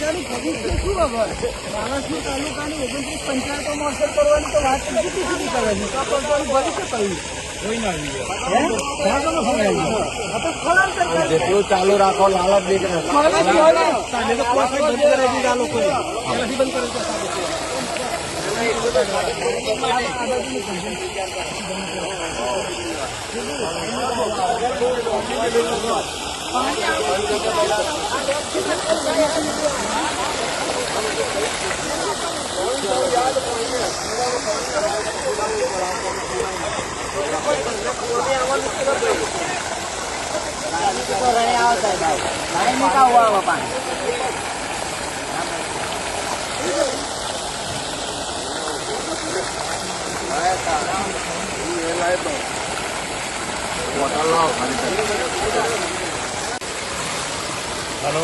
અત્યારની ભવિષ્ય શું ખબર? બાલાસિનોર તાલુકાની 29 પંચાયતોમાં અસર કરવાની તો વાત સીધી કરે છે. તો ભવિષ્ય કહ્યું જેટલું ચાલુ રાખો લાલચ દીકરે हेलो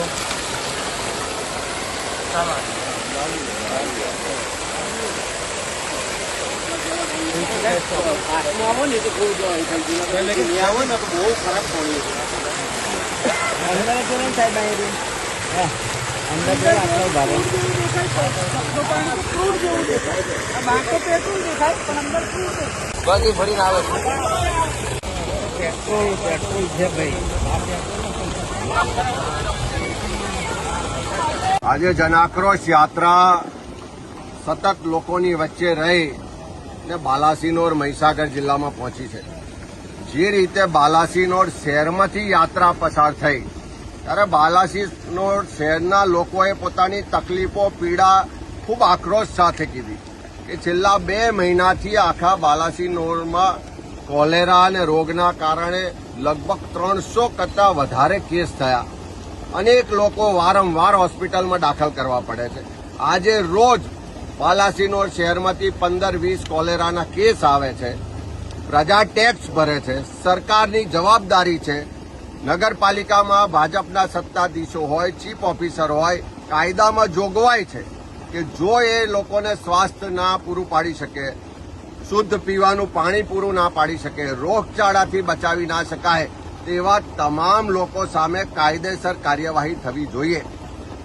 બહુ ખરાબ પડ્યું બધી ફરીને આવે પેટ્રોલ છે ભાઈ. આજે જનાક્રોશ યાત્રા સતત લોકોની વચ્ચે રહી ને બાલાસિનોર મહીસાગર જિલ્લામાં પહોંચી છે. જે રીતે બાલાસિનોર શહેરમાંથી યાત્રા પસાર થઈ ત્યારે બાલાસિનોર શહેરના લોકોએ પોતાની તકલીફો પીડા ખૂબ આક્રોશ સાથે કીધી કે છેલ્લા 2 મહિનાથી આખા બાલાસિનોરમાં કોલેરા અને રોગના કારણે લગભગ 300 કરતા વધારે કેસ થયા. અનેક લોકો વારંવાર હોસ્પિટલમાં દાખલ કરવા પડે છે. આજે રોજ બાલાસિનોર શહેરમાંથી 15-20 કોલેરાના કેસ આવે છે. પ્રજા ટેક્સ ભરે છે. સરકારની જવાબદારી છે. નગરપાલિકામાં ભાજપના સત્તાધીશો હોય, ચીફ ઓફિસર હોય, કાયદામાં જોગવાઈ છે કે જો એ લોકોને સ્વાસ્થ્ય ના પૂરું પાડી શકે, શુદ્ધ પીવાનું પાણી પૂરું ના પાડી શકે, રોગચાળાથી બચાવી ના શકાય તેવા તમામ લોકો સામે કાયદેસર કાર્યવાહી થવી જોઈએ.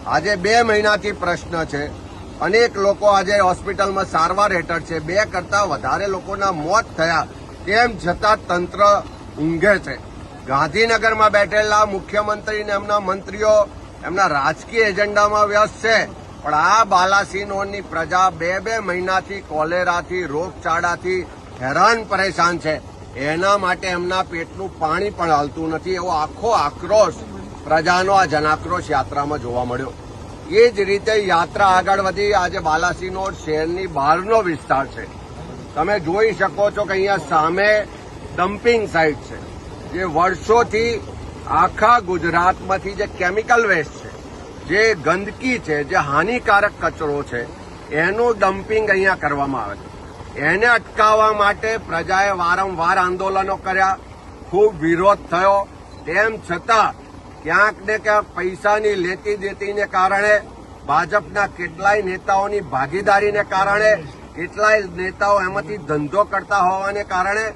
આજે 2 મહિનાથી પ્રશ્ન છે. અનેક લોકો આજે હોસ્પિટલમાં સારવાર હેઠળ છે. 2 કરતા વધારે લોકોના મોત થયા. તેમ છતાં તંત્ર ઊંઘે છે. ગાંધીનગરમાં બેઠેલા મુખ્યમંત્રી અને એમના મંત્રીઓ એમના રાજકીય એજન્ડામાં વ્યસ્ત છે. પણ આ બાલાસિનોરની પ્રજા 2 મહિનાથી કોલેરાથી, રોગચાળાથી હેરાન પરેશાન છે. એના માટે એમના પેટનું પાણી પણ હાલતું નથી. એવો આખો આક્રોશ પ્રજાનો આ જનાક્રોશ યાત્રામાં જોવા મળ્યો. એ જ રીતે યાત્રા આગળ વધી. આજે બાલાસિનોર શહેરની બહારનો વિસ્તાર છે. તમે જોઈ શકો છો કે અહીંયા સામે ડમ્પિંગ સાઇટ છે, જે વર્ષોથી આખા ગુજરાતમાંથી જે કેમિકલ વેસ્ટ છે, જે ગંદકી છે, જે હાનિકારક કચરો છે, એનું ડમ્પિંગ અહીંયા કરવામાં આવે છે. એને અટકાવવા માટે પ્રજાએ વારંવાર આંદોલનો કર્યા. ખૂબ વિરોધ થયો. તેમ છતાં ક્યાંક ને ક્યાંક પૈસાની લેતી દેતીને કારણે, ભાજપના કેટલાય નેતાઓની ભાગીદારીને કારણે, કેટલાય નેતાઓ એમાંથી ધંધો કરતા હોવાને કારણે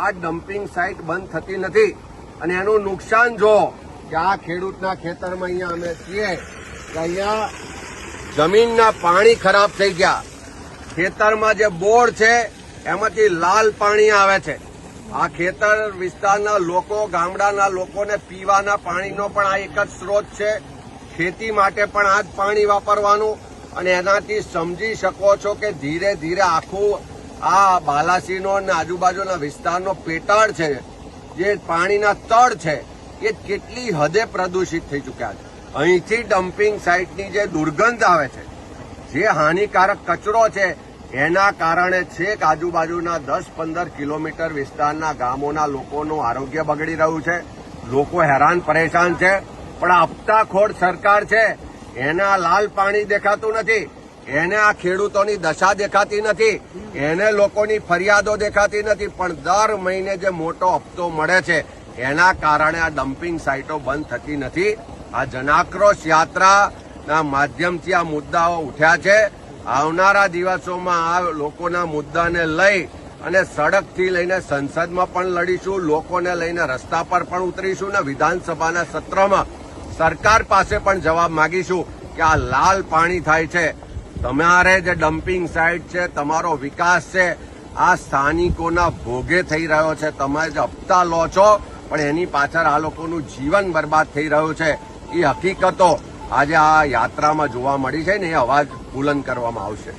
આ ડમ્પિંગ સાઇટ બંધ થતી નથી. અને એનું નુકસાન જો કે આ ખેડૂતના ખેતરમાં અહીંયા અમે છીએ કે અહીંયા જમીનના પાણી ખરાબ થઈ ગયા. ખેતરમાં જે બોર છે એમાંથી લાલ પાણી આવે છે. આ ખેતર વિસ્તારના લોકો, ગામડાના લોકોને પીવાના પાણીનો પણ આ એક જ સ્ત્રોત છે. ખેતી માટે પણ આ જ પાણી વાપરવાનું. અને એનાથી સમજી શકો છો કે ધીરે ધીરે આખું આ બાલાસિનોર અને આજુબાજુના વિસ્તારનો પેટાળ છે, જે પાણીના તળ છે, એ કેટલી હદે પ્રદૂષિત થઈ ચૂક્યા છે. અહીંથી ડમ્પિંગ સાઇટની જે દુર્ગંધ આવે છે, જે હાનિકારક કચરો છે, એના કારણે છેક આજુબાજુના 10-15 કિલોમીટર વિસ્તારના ગામોના લોકોનું આરોગ્ય બગડી રહ્યું છે. લોકો હેરાન પરેશાન છે. પણ હપ્તાખોર સરકાર છે, એને આ લાલ પાણી દેખાતું નથી, એને આ ખેડૂતોની દશા દેખાતી નથી, એને લોકોની ફરિયાદો દેખાતી નથી. પણ દર મહિને જે મોટો હપ્તો મળે છે એના કારણે આ ડમ્પિંગ સાઇટો બંધ થતી નથી. આ જનાક્રોશ યાત્રાના માધ્યમથી આ મુદ્દાઓ ઉઠ્યા છે. આવનારા દિવસોમાં આ લોકોના મુદ્દાને લઈ અને સડકથી લઈને સંસદમાં પણ લડીશું, લોકોને લઈને રસ્તા પર પણ ઉતરીશું અને વિધાનસભાના સત્રમાં સરકાર પાસે પણ જવાબ માંગીશું કે આ લાલ પાણી થાય છે. તમારે જે ડમ્પિંગ સાઇટ છે, તમારો વિકાસ છે, આ સ્થાનિકોના ભોગે થઈ રહ્યો છે. તમે જે હપ્તા લો છો પણ એની પાછળ આ લોકોનું જીવન બરબાદ થઈ રહ્યું છે. એ હકીકતો આજે આ યાત્રામાં જોવા મળી છે ને એ અવાજ બુલંદ કરવામાં આવશે.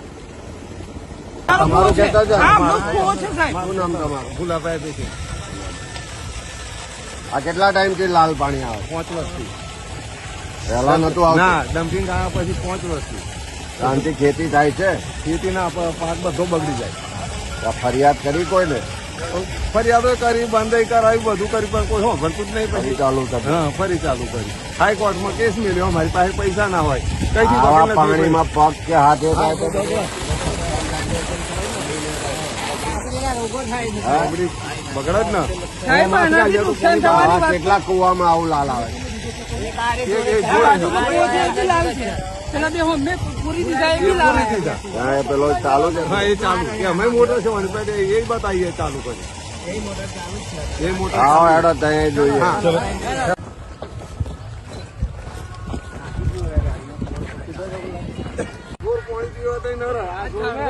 તમારું કહેતા જ શું નામ તમારું? ભુલાભાઈ બેસી આ કેટલા ટાઈમથી લાલ પાણી આવે? 5 વર્ષથી. પહેલા નતું આવતું? ના, ડમ્પિંગ આવ્યા પછી 5 વર્ષથી. શાંતિ ખેતી થાય છે? ખેતીના પાક બધો બગડી જાય. આ ફરિયાદ કરી કોઈને? ફરિયાદો કરી, બંધાઈ કરાવી, બધું કરી, પણ કોઈ ભરતું જ નહીં. ફરી પછી ચાલુ કરી? હા, ફરી ચાલુ કરી. હાઈકોર્ટમાં કેસ મેળવ્યો, અમારી પાસે પૈસા ના હોય. કઈથી આવા વકીલ નથી પાણીમાં પગ કે હાથે થાય તો બગડી બગડે જ ને. સાહેબ, આનાથી નુકસાન થવાની આવા વાત. કેટલા કુવામાં આવું લાલ આવે? પેલા બે અમે પૂરી દીધા એ બી લાવે. પૂરી દીધા. ત્યાં એ પેલો ચાલુ છે. હા, એ ચાલુ. એ અમે મોટર છે મારી પાસે, એ બતાવીએ ચાલુ કરી. એ મોટર આવો હેડો ત્યાં જોઈએ. હા. પાણી પીવા તો ન રહે. આ જોઈને